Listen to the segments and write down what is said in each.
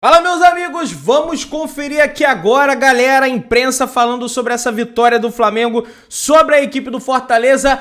Fala, meus amigos, vamos conferir aqui agora, galera, a imprensa falando sobre essa vitória do Flamengo sobre a equipe do Fortaleza.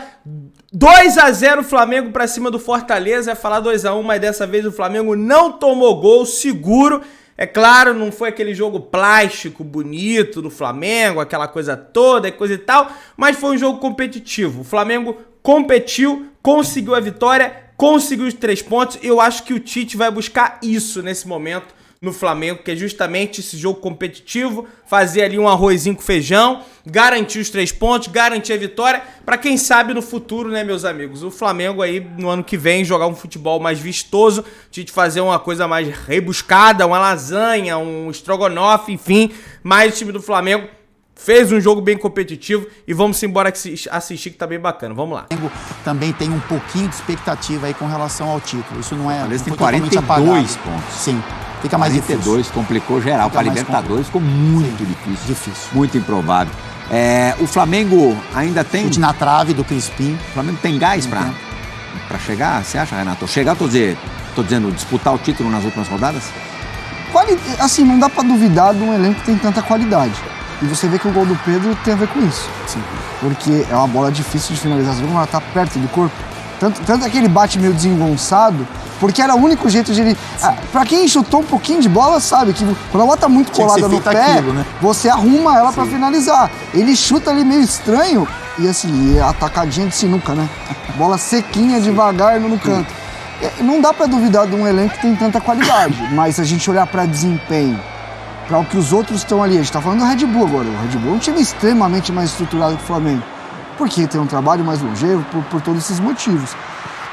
2-0 Flamengo pra cima do Fortaleza, é falar 2-1, mas dessa vez o Flamengo não tomou gol, seguro. É claro, não foi aquele jogo plástico, bonito do Flamengo, aquela coisa toda e coisa e tal, mas foi um jogo competitivo. O Flamengo competiu, conseguiu a vitória, conseguiu os 3 pontos. Eu acho que o Tite vai buscar isso nesse momento no Flamengo, que é justamente esse jogo competitivo, fazer ali um arrozinho com feijão, garantir os 3 pontos, garantir a vitória, para quem sabe no futuro, né, meus amigos, o Flamengo aí no ano que vem jogar um futebol mais vistoso, Tite fazer uma coisa mais rebuscada, uma lasanha, um estrogonofe, enfim, mas o time do Flamengo fez um jogo bem competitivo e vamos embora assistir que tá bem bacana. Vamos lá. O Flamengo também tem um pouquinho de expectativa aí com relação ao título. Isso não é... Aliás, tem 42 pontos. Sim. Fica mais 42, difícil. Complicou geral. Para a Libertadores ficou muito difícil. Muito improvável. O Flamengo ainda tem... Chute na trave do Crispim. O Flamengo tem gás para chegar, você acha, Renato? Chegar, tô dizendo, disputar o título nas últimas rodadas? Assim, não dá para duvidar de um elenco que tem tanta qualidade. E você vê que o gol do Pedro tem a ver com isso. Sim. Porque é uma bola difícil de finalizar. Ela tá perto do corpo. Tanto é que ele bate meio desengonçado, porque era o único jeito de ele... Pra quem chutou um pouquinho de bola, sabe que quando a bola tá muito colada no pé, né? Você arruma ela pra finalizar. Ele chuta ali meio estranho e assim, atacadinha de sinuca, né? Bola sequinha, devagar no canto. Não dá pra duvidar de um elenco que tem tanta qualidade, mas se a gente olhar pra desempenho, para o que os outros estão ali, a gente tá falando do Red Bull agora. O Red Bull é um time extremamente mais estruturado que o Flamengo. Porque tem um trabalho mais longevo, por todos esses motivos.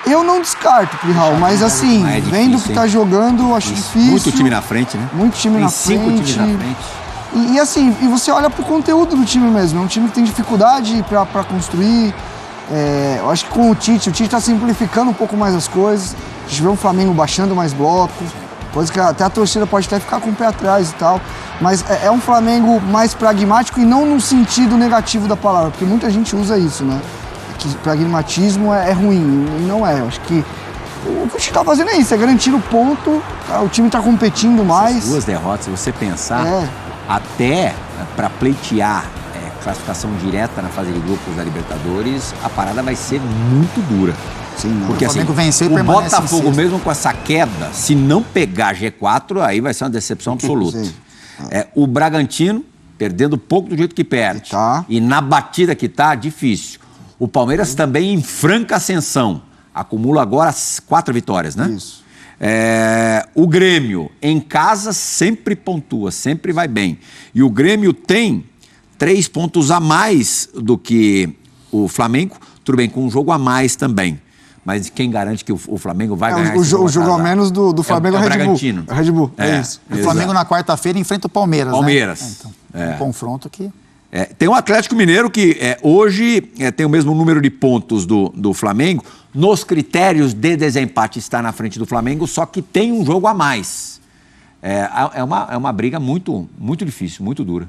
Eu não descarto, Prihal, mas assim, vendo o que tá jogando, acho difícil. Muito time na frente, né? Muito time na frente. 5 times na frente. E assim, e você olha pro conteúdo do time mesmo. É um time que tem dificuldade para construir. Eu acho que com o Tite tá simplificando um pouco mais as coisas. A gente vê um Flamengo baixando mais blocos. Coisa que até a torcida pode até ficar com o pé atrás e tal. Mas é um Flamengo mais pragmático e não no sentido negativo da palavra, porque muita gente usa isso, né? Que pragmatismo é ruim, e não é. Eu acho que o que a gente tá fazendo é isso, é garantir o ponto, o time tá competindo mais. Essas 2 derrotas, se você pensar, até para pleitear classificação direta na fase de grupos da Libertadores, a parada vai ser muito dura. Sim, porque assim, o Botafogo mesmo com essa queda, se não pegar G4, aí vai ser uma decepção absoluta. O Bragantino, perdendo pouco do jeito que perde, e na batida que tá, difícil. O Palmeiras também em franca ascensão, acumula agora 4 vitórias, né? Isso. O Grêmio, em casa, sempre pontua, sempre vai bem. E o Grêmio tem 3 pontos a mais do que o Flamengo, tudo bem, com um jogo a mais também. Mas quem garante que o Flamengo vai ganhar esse jogo? O jogo a menos do Flamengo é o Red Bull. É o Red Bull, isso. O Flamengo na quarta-feira enfrenta o Palmeiras, né? Um confronto que... Tem o Atlético Mineiro que hoje tem o mesmo número de pontos do Flamengo. Nos critérios de desempate está na frente do Flamengo, só que tem um jogo a mais. É uma briga muito, muito difícil, muito dura.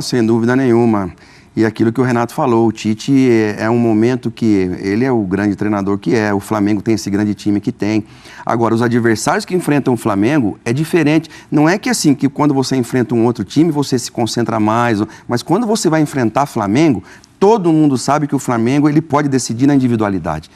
Sem dúvida nenhuma. E aquilo que o Renato falou, o Tite é um momento que ele é o grande treinador que é, o Flamengo tem esse grande time que tem. Agora, os adversários que enfrentam o Flamengo é diferente. Não é que assim, que quando você enfrenta um outro time, você se concentra mais, mas quando você vai enfrentar Flamengo, todo mundo sabe que o Flamengo ele pode decidir na individualidade.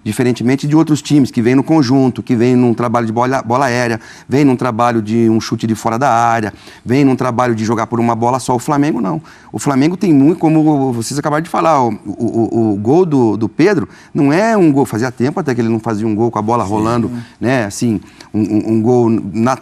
Diferentemente de outros times que vêm no conjunto, que vêm num trabalho de bola aérea, vêm num trabalho de um chute de fora da área, vêm num trabalho de jogar por uma bola só. O Flamengo não. O Flamengo tem muito, como vocês acabaram de falar, o gol do Pedro não é um gol, fazia tempo até que ele não fazia um gol com a bola rolando, né, assim, um gol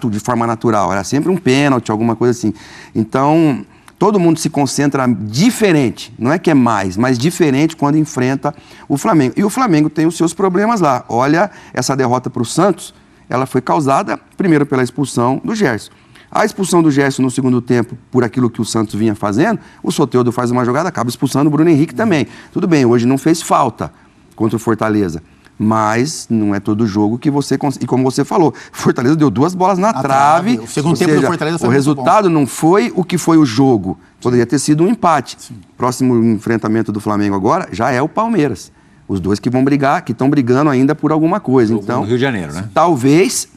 de forma natural, era sempre um pênalti, alguma coisa assim. Então... todo mundo se concentra diferente, não é que é mais, mas diferente quando enfrenta o Flamengo. E o Flamengo tem os seus problemas lá. Olha, essa derrota para o Santos, ela foi causada primeiro pela expulsão do Gerson. A expulsão do Gerson no segundo tempo, por aquilo que o Santos vinha fazendo, o Soteldo faz uma jogada, acaba expulsando o Bruno Henrique também. Tudo bem, hoje não fez falta contra o Fortaleza. Mas não é todo jogo que você consegue. E como você falou, Fortaleza deu 2 bolas na trave. O segundo tempo do Fortaleza foi o resultado não foi o que foi o jogo. Poderia ter sido um empate. Sim. Próximo enfrentamento do Flamengo agora já é o Palmeiras. Os dois que vão brigar, que estão brigando ainda por alguma coisa. Então, no Rio de Janeiro, né? Talvez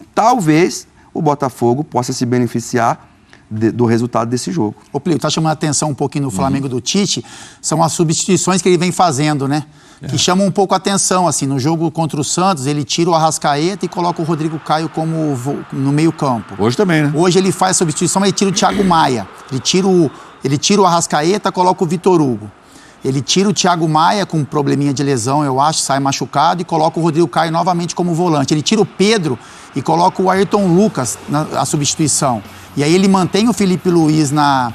o Botafogo possa se beneficiar do resultado desse jogo. Ô, Plio, tá chamando a atenção um pouquinho no Flamengo do Tite, são as substituições que ele vem fazendo, né? Que chamam um pouco a atenção, assim, no jogo contra o Santos, ele tira o Arrascaeta e coloca o Rodrigo Caio como no meio campo. Hoje também, né? Hoje ele faz a substituição, mas ele tira o Thiago Maia. Ele tira o Arrascaeta, coloca o Vitor Hugo. Ele tira o Thiago Maia com um probleminha de lesão, eu acho, sai machucado e coloca o Rodrigo Caio novamente como volante. Ele tira o Pedro e coloca o Ayrton Lucas na substituição. E aí ele mantém o Felipe Luiz na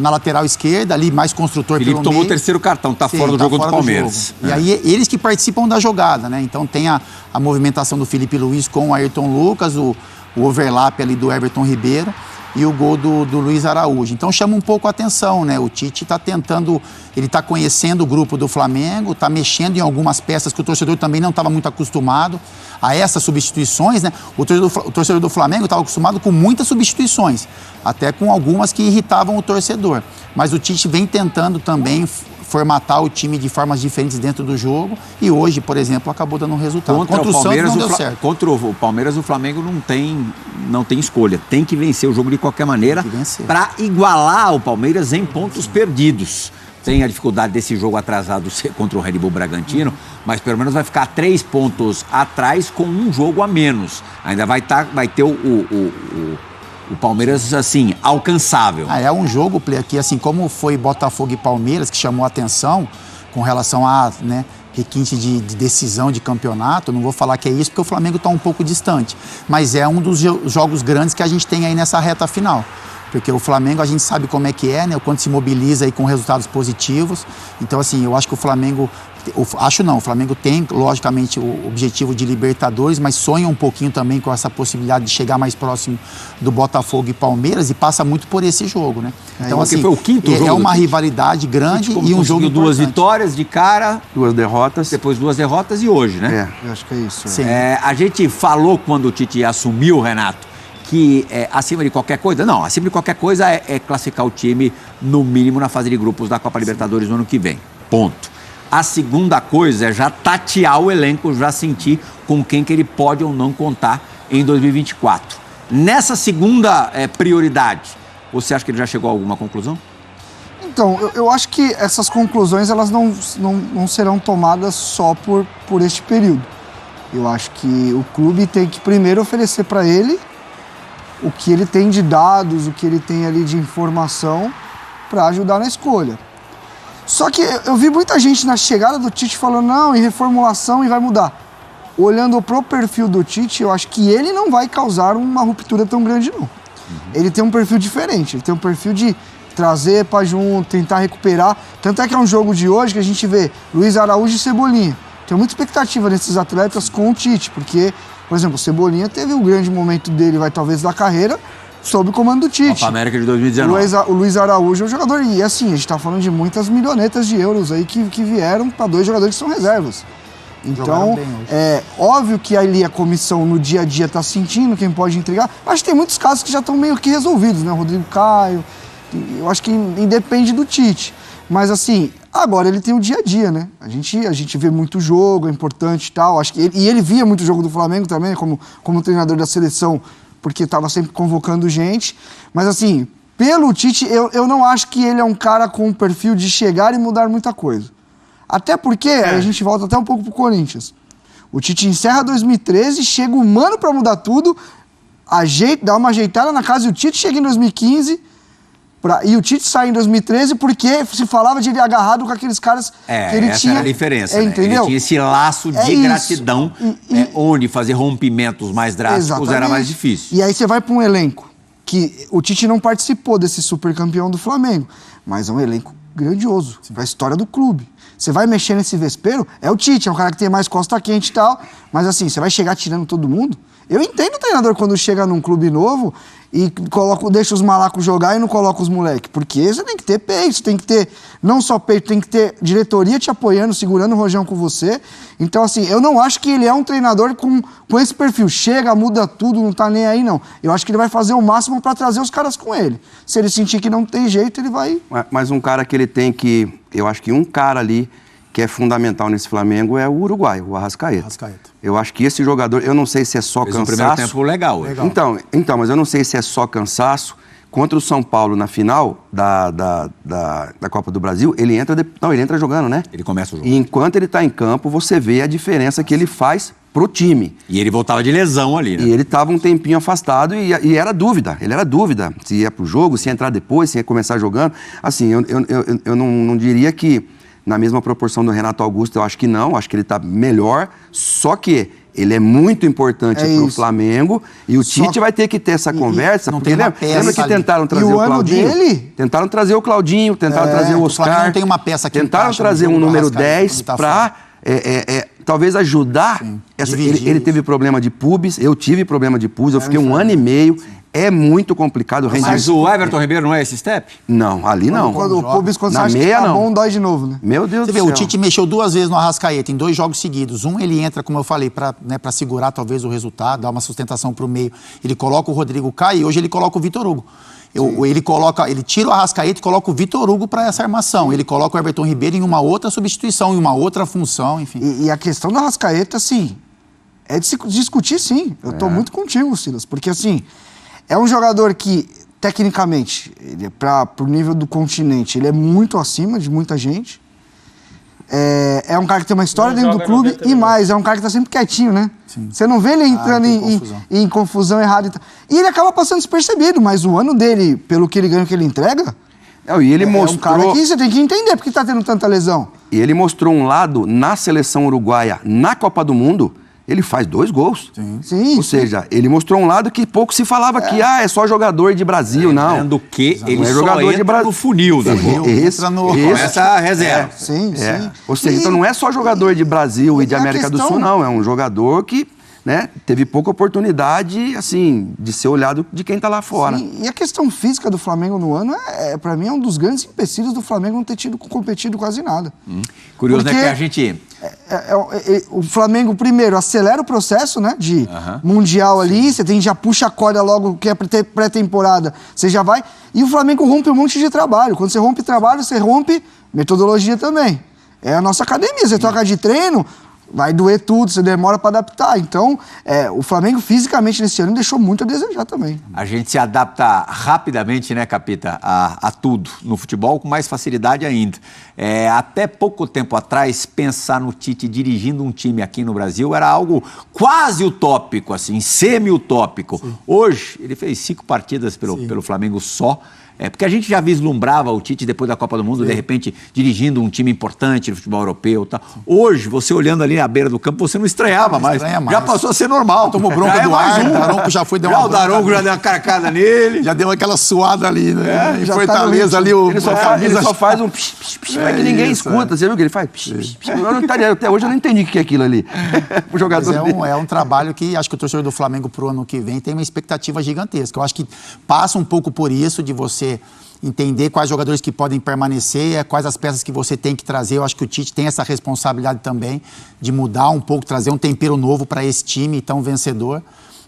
lateral esquerda, ali mais construtor pelo meio. Felipe tomou o terceiro cartão, tá fora do jogo do Palmeiras. E aí eles que participam da jogada, né? Então tem a movimentação do Felipe Luiz com o Ayrton Lucas, o overlap ali do Everton Ribeiro e o gol do Luiz Araújo. Então chama um pouco a atenção, né? O Tite está tentando, ele está conhecendo o grupo do Flamengo, está mexendo em algumas peças que o torcedor também não estava muito acostumado a essas substituições, né? O torcedor do Flamengo estava acostumado com muitas substituições, até com algumas que irritavam o torcedor. Mas o Tite vem tentando também formatar o time de formas diferentes dentro do jogo e hoje, por exemplo, acabou dando um resultado. Contra o Palmeiras, não deu certo. Contra o Palmeiras, o Flamengo não tem escolha. Tem que vencer o jogo de qualquer maneira para igualar o Palmeiras em pontos perdidos. Tem a dificuldade desse jogo atrasado contra o Red Bull Bragantino, mas pelo menos vai ficar 3 pontos atrás com um jogo a menos. Ainda vai ter o Palmeiras, assim, alcançável. É um jogo, Play, aqui, assim, como foi Botafogo e Palmeiras, que chamou a atenção com relação a, né, requinte de decisão de campeonato. Não vou falar que é isso, porque o Flamengo está um pouco distante. Mas é um dos jogos grandes que a gente tem aí nessa reta final. Porque o Flamengo, a gente sabe como é que é, né? O quanto se mobiliza aí com resultados positivos. Então, assim, eu acho que o Flamengo... o Flamengo tem, logicamente, o objetivo de Libertadores, mas sonha um pouquinho também com essa possibilidade de chegar mais próximo do Botafogo e Palmeiras e passa muito por esse jogo, né? Então, assim, foi o quinto jogo. É uma rivalidade grande e um jogo importante. 2 vitórias de cara, 2 derrotas. Depois 2 derrotas e hoje, né? Eu acho que é isso. Sim. A gente falou quando o Tite assumiu, Renato, que acima de qualquer coisa, não, acima de qualquer coisa é classificar o time no mínimo na fase de grupos da Copa Libertadores no ano que vem. Ponto. A segunda coisa é já tatear o elenco, já sentir com quem que ele pode ou não contar em 2024. Nessa segunda prioridade, você acha que ele já chegou a alguma conclusão? Então, eu acho que essas conclusões elas não serão tomadas só por este período. Eu acho que o clube tem que primeiro oferecer para ele o que ele tem de dados, o que ele tem ali de informação para ajudar na escolha. Só que eu vi muita gente na chegada do Tite falando, não, em reformulação e vai mudar. Olhando pro perfil do Tite, eu acho que ele não vai causar uma ruptura tão grande, não. Ele tem um perfil diferente, ele tem um perfil de trazer para junto, tentar recuperar. Tanto é que é um jogo de hoje que a gente vê Luiz Araújo e Cebolinha. Tem muita expectativa nesses atletas com o Tite, porque, por exemplo, o Cebolinha teve um grande momento dele, talvez, da carreira, sob o comando do Tite. Copa América de 2019. O Luiz Araújo é um jogador, e assim, a gente está falando de muitas milhonetas de euros aí que vieram para 2 jogadores que são reservas. Então, é óbvio que ali a comissão no dia a dia está sentindo quem pode entregar. Acho que tem muitos casos que já estão meio que resolvidos, né? Rodrigo Caio, eu acho que independe do Tite. Mas assim, agora ele tem o dia a dia, né? A gente vê muito jogo, é importante e tal. Acho que ele via muito jogo do Flamengo também, como treinador da seleção, porque estava sempre convocando gente. Mas assim, pelo Tite, eu não acho que ele é um cara com um perfil de chegar e mudar muita coisa. Até porque, a gente volta até um pouco pro Corinthians. O Tite encerra 2013, chega um mano pra mudar tudo, dá uma ajeitada na casa e o Tite chega em 2015, e o Tite sai em 2013 porque se falava de ele agarrado com aqueles caras que ele essa tinha. Era a diferença, né? Entendeu? Ele tinha esse laço de gratidão, onde fazer rompimentos mais drásticos era mais difícil. E aí você vai pra um elenco que o Tite não participou desse super campeão do Flamengo, mas é um elenco grandioso, para a história do clube. Você vai mexer nesse vespeiro, é o Tite, é um cara que tem mais costa quente e tal, mas assim, você vai chegar tirando todo mundo? Eu entendo o treinador quando chega num clube novo e deixa os malacos jogar e não coloca os moleques, porque você tem que ter peito, você tem que ter, não só peito, tem que ter diretoria te apoiando, segurando o rojão com você. Então assim, eu não acho que ele é um treinador com esse perfil, chega, muda tudo, não tá nem aí não. Eu acho que ele vai fazer o máximo para trazer os caras com ele. Se ele sentir que não tem jeito, ele vai... Mas um cara que ele tem que, eu acho que um cara ali que é fundamental nesse Flamengo é o uruguaio, o Arrascaeta. Eu acho que esse jogador, eu não sei se é só cansaço. Fez um primeiro tempo legal. Então, mas eu não sei se é só cansaço. Contra o São Paulo na final da Copa do Brasil, ele entra jogando, né? Ele começa o jogo. E enquanto ele está em campo, você vê a diferença que ele faz pro time. E ele voltava de lesão ali, né? E ele estava um tempinho afastado e era dúvida. Ele era dúvida se ia pro jogo, se ia entrar depois, se ia começar jogando. Assim, eu não diria que na mesma proporção do Renato Augusto, eu acho que não. Acho que ele está melhor, só que ele é muito importante para o Flamengo e o Tite vai ter que ter essa conversa. Não tem uma peça. Lembra que tentaram trazer o Claudinho? Tentaram trazer o Claudinho, tentaram trazer o Oscar. Não tem uma peça aqui. Tentaram trazer um número 10 para talvez ajudar. Ele teve problema de pubis, eu tive problema de pubis, eu fiquei 1 ano e meio. É muito complicado. Mas o Everton Ribeiro não é esse step? Não, ali não. Quando o pubis, quando na você acha meia, que tá não. bom, dói de novo, né? Meu Deus do céu. Você vê, o Tite mexeu 2 vezes no Arrascaeta, em 2 jogos seguidos. Um, ele entra, como eu falei, para segurar talvez o resultado, dar uma sustentação para o meio. Ele coloca o Rodrigo Caio e hoje ele coloca o Vitor Hugo. Ele tira o Arrascaeta e coloca o Vitor Hugo para essa armação. Ele coloca o Everton Ribeiro em uma outra substituição, em uma outra função, enfim. E a questão do Arrascaeta, assim, é de se discutir, sim. Eu tô muito contigo, Silas, porque, assim, é um jogador que, tecnicamente, pro nível do continente, ele é muito acima de muita gente. É um cara que tem uma história dentro do clube e mais, é um cara que tá sempre quietinho, né? Sim. Você não vê ele entrando em confusão errada. E ele acaba passando despercebido, mas o ano dele, pelo que ele ganha, que ele entrega, e ele mostrou... é um cara que você tem que entender porque tá tendo tanta lesão. E ele mostrou um lado na seleção uruguaia, na Copa do Mundo, ele faz 2 gols. Sim. Ou seja, ele mostrou um lado que pouco se falava que é só jogador de Brasil, não. Lembrando que ele é só jogador entra no funil da Começa a reserva. Sim. Ou seja, então não é só jogador de Brasil e de América do Sul, não. É um jogador que, né, teve pouca oportunidade, assim, de ser olhado de quem tá lá fora. Sim. E a questão física do Flamengo no ano, para mim, é um dos grandes empecilhos do Flamengo não ter competido quase nada. Curioso, porque, né, que a gente... o Flamengo, primeiro, acelera o processo, né, de mundial ali, você já puxa a corda logo, que é pré-temporada, você já vai, e o Flamengo rompe um monte de trabalho. Quando você rompe trabalho, você rompe metodologia também. É a nossa academia, você troca de treino, vai doer tudo, você demora para adaptar. Então, o Flamengo fisicamente nesse ano deixou muito a desejar também. A gente se adapta rapidamente, né, Capita, a tudo. No futebol, com mais facilidade ainda. Até pouco tempo atrás, pensar no Tite dirigindo um time aqui no Brasil era algo quase utópico, assim, semi-utópico. Sim. Hoje, ele fez 5 partidas pelo Flamengo só. Porque a gente já vislumbrava o Tite depois da Copa do Mundo, de repente, dirigindo um time importante no futebol europeu. Tá? Hoje, você olhando ali na beira do campo, você não estranhava mais. Já passou a ser normal. Tomou bronca do ar, o Daronco já foi dar uma o Daronco já deu uma carcada nele. Já deu aquela suada ali, né? Em Fortaleza ali, ele só faz um psh, mas que ninguém escuta. Você viu que ele faz? Até hoje eu não entendi o que é aquilo ali. O jogador é um trabalho que acho que o torcedor do Flamengo pro ano que vem tem uma expectativa gigantesca. Eu acho que passa um pouco por isso, de você entender quais jogadores que podem permanecer, quais as peças que você tem que trazer. Eu acho que o Tite tem essa responsabilidade também de mudar um pouco, trazer um tempero novo para esse time tão vencedor.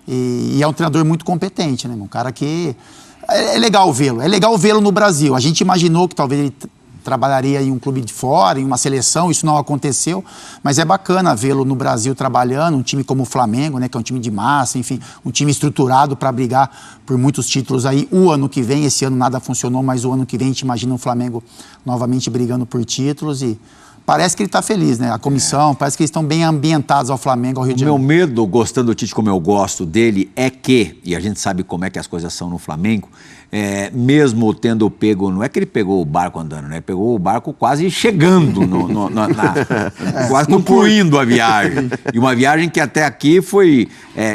E é um treinador muito competente, né? Um cara que é legal vê-lo no Brasil. A gente imaginou que talvez ele trabalharia em um clube de fora, em uma seleção, isso não aconteceu, mas é bacana vê-lo no Brasil trabalhando, um time como o Flamengo, né, que é um time de massa, enfim, um time estruturado para brigar por muitos títulos aí. O ano que vem, esse ano nada funcionou, mas o ano que vem a gente imagina o Flamengo novamente brigando por títulos e parece que ele está feliz, né? A comissão, parece que eles estão bem ambientados ao Flamengo, ao Rio de Janeiro. O meu medo, gostando do Tite como eu gosto dele, é que, e a gente sabe como é que as coisas são no Flamengo, mesmo tendo pego, não é que ele pegou o barco andando, né? Pegou o barco quase chegando, quase concluindo a viagem. E uma viagem que até aqui foi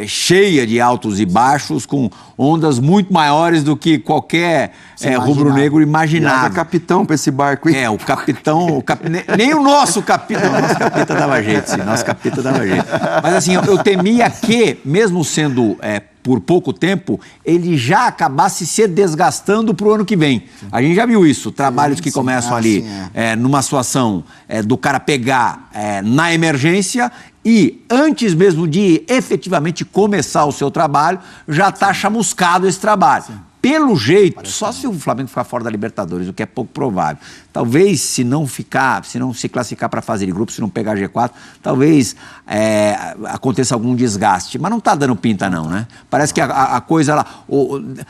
cheia de altos e baixos, com ondas muito maiores do que qualquer rubro-negro imaginava. É capitão para esse barco, hein? O capitão, nem o nosso capitão, nosso capitão dava jeito, sim, nosso capitão dava jeito. Mas assim, eu temia que, mesmo sendo por pouco tempo, ele já acabasse se desgastando para o ano que vem. A gente já viu isso, trabalhos que começam ali numa situação do cara pegar na emergência e antes mesmo de efetivamente começar o seu trabalho, já está chamuscado esse trabalho. pelo jeito, só se o Flamengo ficar fora da Libertadores, o que é pouco provável. Talvez, se não se classificar para a fase de grupo, se não pegar G4, talvez aconteça algum desgaste. Mas não tá dando pinta não, né? Parece que a coisa lá,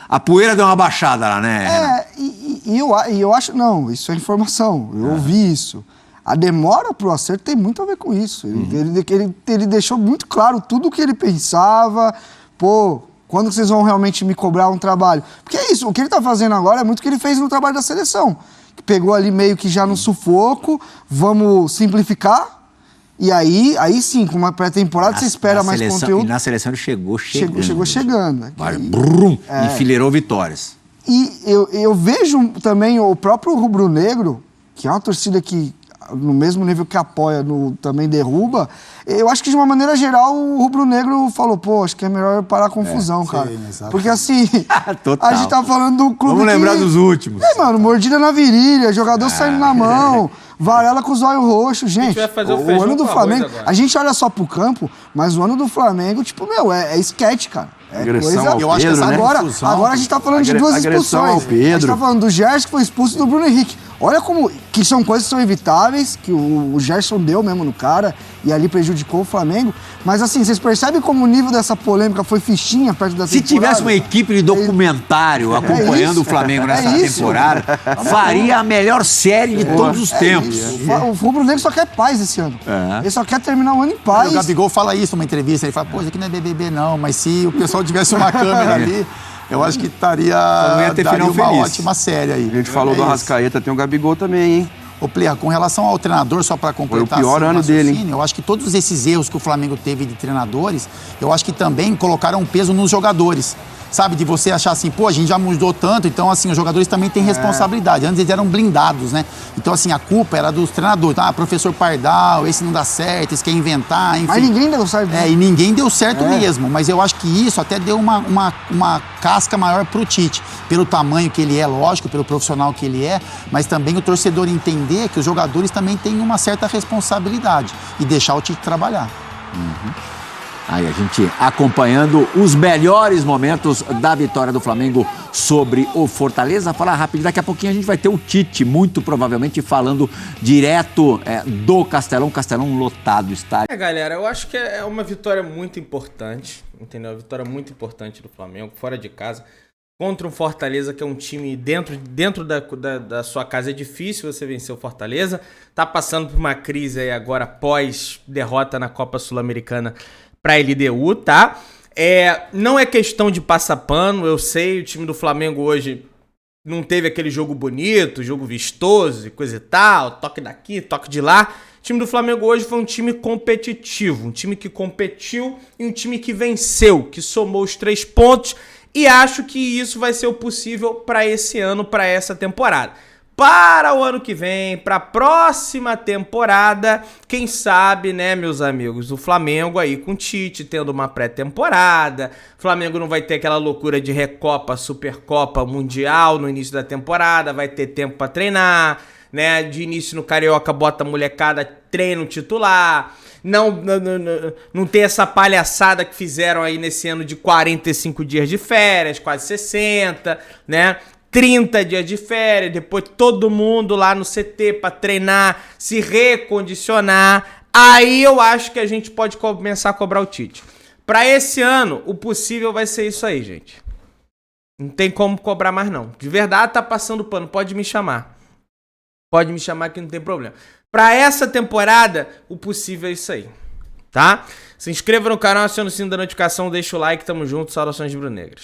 a poeira deu uma baixada lá, né? E eu acho, não, isso é informação, eu ouvi isso. A demora pro acerto tem muito a ver com isso. Ele deixou muito claro tudo o que ele pensava. Pô, quando vocês vão realmente me cobrar um trabalho? Porque é isso, o que ele tá fazendo agora é muito o que ele fez no trabalho da seleção. Que pegou ali meio que já no sufoco, vamos simplificar. E aí sim, com uma pré-temporada você espera mais conteúdo. E na seleção ele chegou chegando. Enfileirou vitórias. E eu vejo também o próprio rubro-negro, que é uma torcida que, no mesmo nível que apoia, também derruba. Eu acho que, de uma maneira geral, o rubro-negro falou, pô, acho que é melhor parar a confusão, cara. Sim, porque, assim, a gente tá falando do clube. Vamos lembrar dos últimos. Mano, mordida na virilha, jogador saindo na mão, Varela com os olhos roxos. Gente, o ano do Flamengo, a gente olha só pro campo, mas o ano do Flamengo, tipo, é esquete, cara. Eu acho que agora a gente tá falando de duas expulsões. A gente tá falando do Gerson, que foi expulso, do Bruno Henrique. Olha como que são coisas que são evitáveis, que o Gerson deu mesmo no cara, e ali prejudicou o Flamengo. Mas assim, vocês percebem como o nível dessa polêmica foi fichinha perto da temporada? Se tivesse uma equipe de documentário acompanhando o Flamengo nessa temporada, faria a melhor série de todos os tempos. O rubro-negro só quer paz esse ano. Ele só quer terminar o ano em paz. O Gabigol fala isso numa entrevista, ele fala, pô, isso aqui não é BBB não, mas se o pessoal tivesse uma câmera ali, eu acho que daria uma ótima série aí. A gente falou do Arrascaeta, tem o Gabigol também, hein? Ô, Plea, com relação ao treinador, só para completar... Foi o pior ano dele, hein? Eu acho que todos esses erros que o Flamengo teve de treinadores, eu acho que também colocaram um peso nos jogadores. Sabe, de você achar assim, pô, a gente já mudou tanto, então assim, os jogadores também têm responsabilidade. Antes eles eram blindados, né? Então assim, a culpa era dos treinadores. Professor Pardal, esse não dá certo, esse quer inventar, enfim. Mas ninguém deu certo. E ninguém deu certo mesmo. Mas eu acho que isso até deu uma casca maior pro Tite. Pelo tamanho que ele é, lógico, pelo profissional que ele é, mas também o torcedor entender que os jogadores também têm uma certa responsabilidade e deixar o Tite trabalhar. Aí a gente acompanhando os melhores momentos da vitória do Flamengo sobre o Fortaleza. Falar rápido, daqui a pouquinho a gente vai ter o Tite, muito provavelmente falando direto do Castelão. Castelão lotado está. Galera, eu acho que é uma vitória muito importante, entendeu? Uma vitória muito importante do Flamengo, fora de casa, contra um Fortaleza que é um time dentro da sua casa. É difícil você vencer o Fortaleza. Tá passando por uma crise aí agora pós derrota na Copa Sul-Americana para a LDU, tá? Não é questão de passar pano, eu sei, o time do Flamengo hoje não teve aquele jogo bonito, jogo vistoso e coisa e tal, toque daqui, toque de lá. O time do Flamengo hoje foi um time competitivo, um time que competiu e um time que venceu, que somou os 3 pontos, e acho que isso vai ser o possível para esse ano, para essa temporada. Para o ano que vem, para a próxima temporada, quem sabe, né, meus amigos, o Flamengo aí com o Tite tendo uma pré-temporada, o Flamengo não vai ter aquela loucura de Recopa, Supercopa, Mundial no início da temporada, vai ter tempo para treinar, né, de início no Carioca bota a molecada, treino titular, não ter essa palhaçada que fizeram aí nesse ano de 45 dias de férias, quase 60, né, 30 dias de férias, depois todo mundo lá no CT para treinar, se recondicionar. Aí eu acho que a gente pode começar a cobrar o Tite. Para esse ano, o possível vai ser isso aí, gente. Não tem como cobrar mais não. De verdade, tá passando pano, pode me chamar. Pode me chamar que não tem problema. Para essa temporada, o possível é isso aí, tá? Se inscreva no canal, acione o sino da notificação, deixa o like, tamo junto, saudações rubro-negras.